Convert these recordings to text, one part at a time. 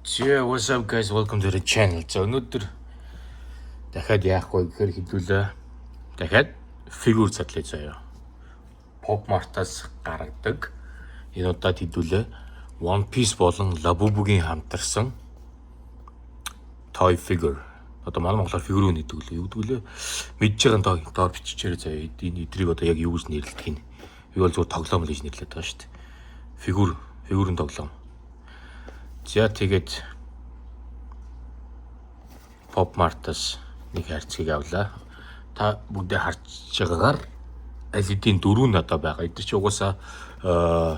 Yeah, what's up guys? Welcome to the channel. За өнөөдөр дахиад яахгүй гэхээр хэдүүлээ. Дахиад фигюр задлаа заяа. Pop Mart-аас гаргадаг. Энэ удаад хэдүүлээ One Piece болон Labubu-гийн хамтарсан toy figure. Одоо манай монголоор фигүр гэдэг үлээ. Юу гэдэг үлээ? Мэдж байгаа доор биччихээр заяа. Энэ эдрийг одоо яг юу гэж нэрлэдэг юм. Би бол зөвхөн тоглоом л гэж нэрлэдэг байгаа шүү дээ. Фигүрын тоглоом. За тэгээд Pop Mart-аас нэг хайрцгийг авлаа. Та бүгдээ харж байгаагаар аль хэдийн дөрөв нь одоо байгаа. Эдгээр чи угаасаа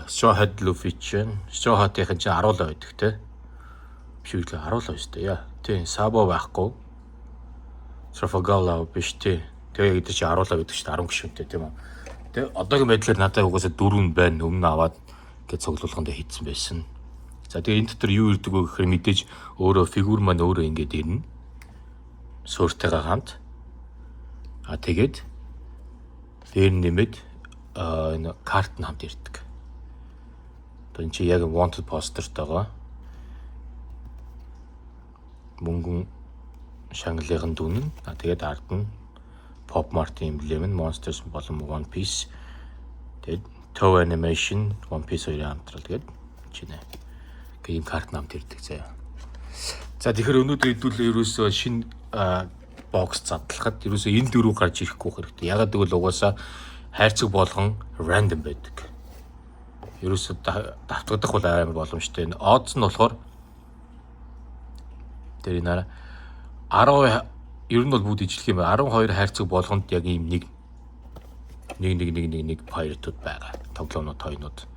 Straw Hat Luffy чинь Straw Hat-ийн чинь 10 л байдаг те. Биш үү 10 л байна шүү дээ. Яа. Тийм Sabo байхгүй. Trafalgar биш тий. Тэгээ эдгээр чи 10 л байдаг шүү дээ. 10 гишүүнтэй тийм үү. Тэгээ одоогийн байдлаар надад угаасаа дөрөв нь байна. Өмнө аваад гэж цуглуулганд хийцэн байсан. За тэгээ энэ дотор юу ирдэг вэ гэхээр мэдээж өөрөө фигүр маань өөрөө ингэж ирнэ. Сууртайгаа хамт. Тэгээд дээр нэмээд энэ карт нь хамт ирдэг. Одоо энэ чи яг wanted poster-тойгоо мөнгөн шанглын дүн нь. Тэгээд ард нь Pop Mart-ийн эмблем нь Monsters болон One Piece. Тэгээд Toei Animation One Piece хоёрын хамтрал тэгээд чинэ ийм карт намд ирдэг заяа. За тэгэхээр өнөөдөр хэдүүлээ ерөөсөө шинэ бокс задлахад ерөөсөө энэ дөрөв гарч ирэхгүй хэрэгтэй. Ягаад гэвэл угаасаа хайрцаг болгон random байдаг. Ерөөсөө давтагдах бол амар боломжтой. Odds нь болохоор тэр энэ 10 ер нь бол бүгд ижлэх юм байна. 12 хайрцаг болгонд яг ийм нэг pirate-уд байгаа. Тоглоомнууд тоонууд.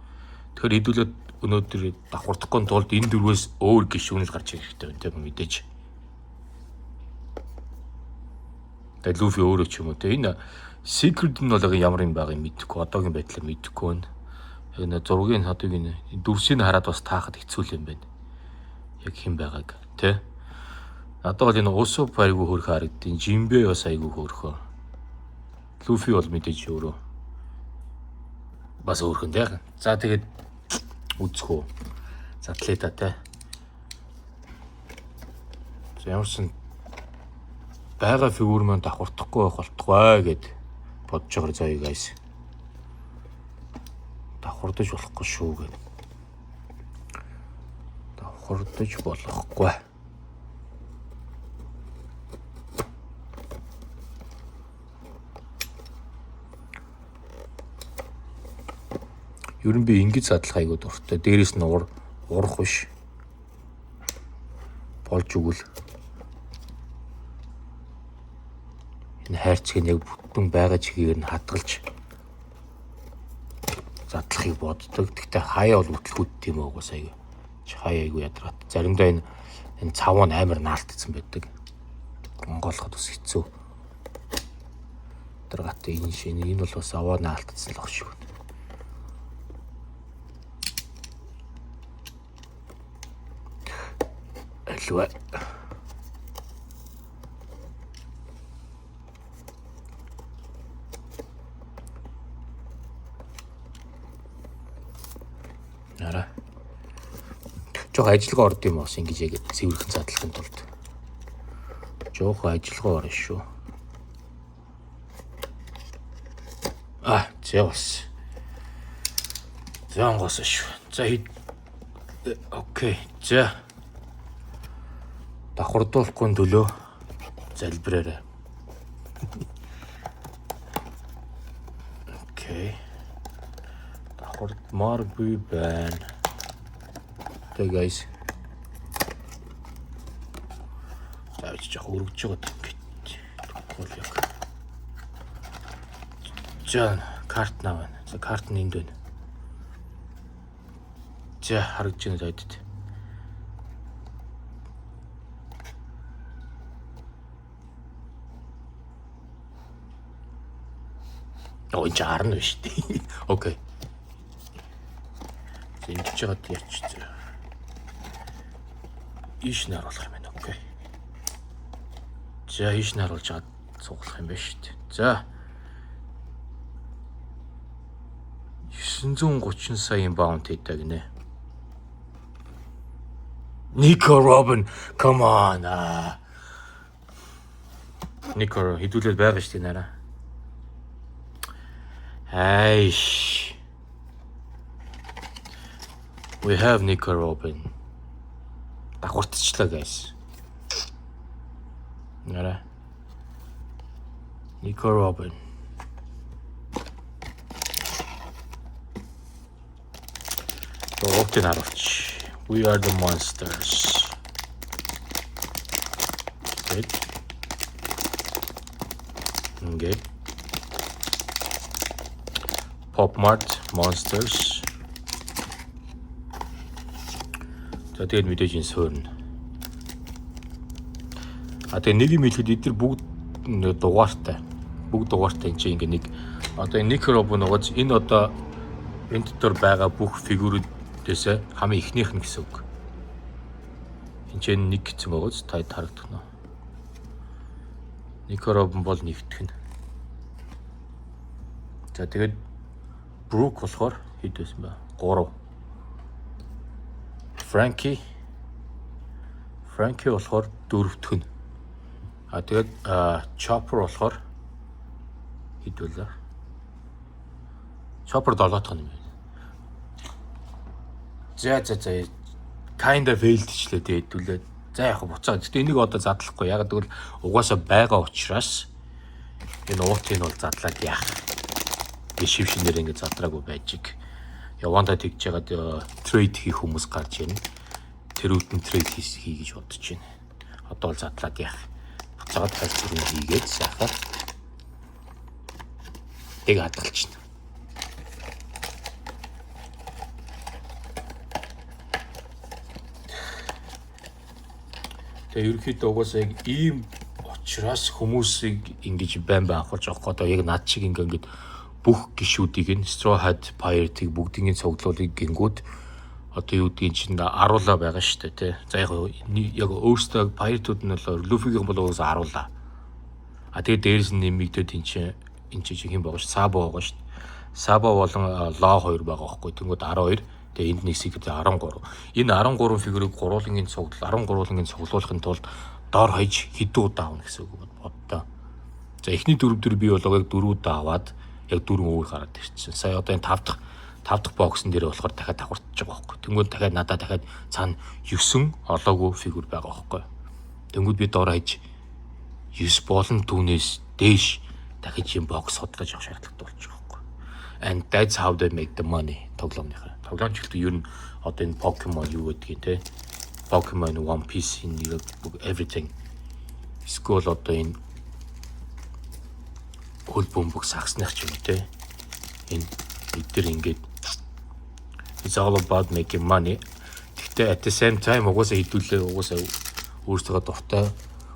Тэгэхээр хэдүүлээ өнөөдөр давхардахгүй тулд энэ дөрвөөс өөр гишүүнэл гарч ирэх хэрэгтэй байна тийм мэдээж. Тэгээд Luffy өөрөө ч юм уу тийм энэ secret нь бол ямар юм байгааг мэдэхгүй одоогийн байдлаар мэдэхгүй байна. Энэ зургийг одоо энэ дүрсийг хараад бас таахад хэцүү юм байна. Яг хэн байгааг тийм. Надад бол энэ Usopp айгүй хөрхө харагдیں۔ Jinbei бас айгүй хөрхөө. Luffy бол мэдээж өөрөө бас өөрхөн тийм. За тэгээд үзэхүү. Задлаа та те. За ямарсан бага фигүр маань давхардахгүй байх болтугай гэд бодож байгаа заяа guys. Давхардаж болохгүй шүү гэд. Давхардаж болохгүй. Ер нь би ингэж задлах айгуу дуртай. Дээрээс нь урах биш. Болж өгвөл энэ хайрцгийг яг бүтэн байгаа чигээр нь хадгалж задлахыг боддог. Гэхдээ хаяа бол хөтлөхүүд тийм уугаас айгуу. Хаяа айгуу ядраад. Заримдаа энэ цаваа амар наалтцсан байдаг. Монголоход бас хэцүү. Дараатай энэ бол бас аваа наалтцсан л ах шүү. Альва. Нара. Жоо ажиллагаа орд юм бас ингэж яг цэвэрхэн задлахын тулд. Жоохоо ажиллагаа орно шүү. Зэвс. Зангос шүү. За окей. За давхардуулахгүй төлөө залбираарай. Окей. Давхардмааргүй байна. Тэг guys. Тавьж жоо өргөж байгаа юм гээд. За карт наваа. За карт нь энд байна. За харагдж байна зайдад. Ой чарна биш тий. Окей. Ингэж чад яач. Иш наруулах юм байна. Окей. За иш наруулж чад цуглах юм байна шүү дээ. За 930 саяын баунтитай гинэ. Nico Robin, come on. Nico хэдүүлээд байгаа шүү дээ нараа. Айш. We have Nico Robin. Дагвартчлаа guys. Нараа. Nico Robin. Окей, наровч. We are the monsters. Good. Good. Pop Mart monsters. За тэгээд мэдээж энэ суурна. Тэгээд нэг юм хэлэхэд эдгээр бүгд дугаартай. Бүгд дугаартай энэ чинь ингээ нэг одоо энэ Nico Robin нугаж энэ одоо энэ дотор байгаа бүх фигурүүдээс хамгийн ихнийх нь гэсэн үг. Энд чинь нэг гэсэн байгааз та харагдах нь. Nico Robin бол нэгтгэх нь. За тэгээд Brooke болохоор хэд байсан бэ? 3. Frankie болохоор 4-т нь. Тэгээд Chopper болохоор хэд вэ? Chopper 7-т нь. За kind of failed ч лээ хэдүүлээ. За яг буцаа. Гэтэ энийг одоо задлахгүй. Яг тэгвэл угаасаа байгаа учраас энэ уутыг нь бол задлаад яах. Шившнээр ингэ задраагүй байжиг. Явандаа тэгж ягаад трейд хийх хүмүүс гарч ирнэ. Тэрүүд нь трейд хий гэж бодож байна. Одоо бол задлаад яах. Буцаагаад тайлбар хийгээд сайхан. Тэг хадгалчихна. Тэгээ ерөнхийдөө угаасаа яг ийм учраас хүмүүсийг ингэж байн анхуулж авах одоо яг над шиг ингээд бүх гişүүдийг нь Straw Hat Pirate-ийг бүгдийн цуглуулыг гингүүд одоо юу гэдгийг чинь аруулаа байгаа шүү дээ тий. За яг өөрсдөө Pirate-ууд нь бол Luffy-гийн бол уусаа аруулаа. Тэгээ дээрээс нь нэмэгдээд энэ чинь хэм байгаа шүү. Sabo байгаа шүү. Sabo болон Law 2 байгаа байхгүй. Тэнгүүд 12. Тэгээ энд нэг secret 13. Энэ 13 фигурыг гурвуулынгийн цуглуулахын тулд доор хаяж хэдэн удаа авах гэсэн үг боддоо. За эхний 4 би болоо яг 4 удаа аваад яг 4 өөр гараад ирчихсэн. Сая одоо энэ 5 дахь боксын дээр болохоор дахиад давхартж байгаа байхгүй. Тэнгүүд дахиад надад дахиад цаана 9 олоогүй фигур байгаа байхгүй. Тэнгүүд би доор хаяж 9 болон түүнээс дээш дахиж юм бокс судлаж авах шаардлагатай болж байгаа байхгүй. And that's how they make the money. Тоглоомныхаа. Тоглоомчлалт ер нь одоо энэ Pokemon юу гэдгийг те. Pokemon One Piece in everything. School одоо энэ хөл бөмбөг сагсных ч юм те. Энэ эдгээр ингээд it's all about making money. Гэхдээ at the same time угаасаа хэдүүлээ угаасаа өөрсдөө дуртай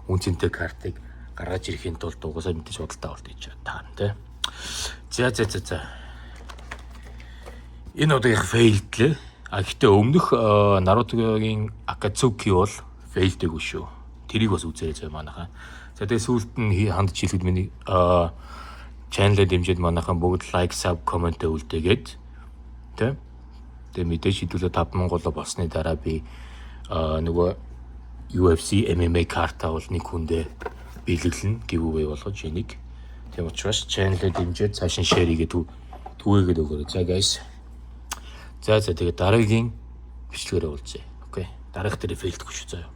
үнцэнтэй картыг гаргаж ирэхийн тулд угаасаа мэдээж худалдаа авалт хийж таана те. За. Энэ удаагийнх failed лээ. Гэхдээ өмнөх Naruto-гийн Akatsuki бол failed-гүй шүү. Тэрийг бас үзээрэй зөө манайхаа. За тэгээ сүүлд нь хандж хэлэхэд миний channel-д дэмжиж манайхан бүгд like, sub, comment үлдээгээд тэ. Тэгээ мэдээж хэдүүлээ 5000 голоо болсны дараа би нөгөө UFC MMA карта бол нэг хүндээ бэлгэлнэ giveaway болгож энийг. Тийм учраас channel-д дэмжиж цааш нь share хийгээд түгээгээд өгөөрэй. За guys. За тэгээ дараагийн бичлэгээр уулзъя. Окей. Дараах дээр фейлдгүй шүү заяа.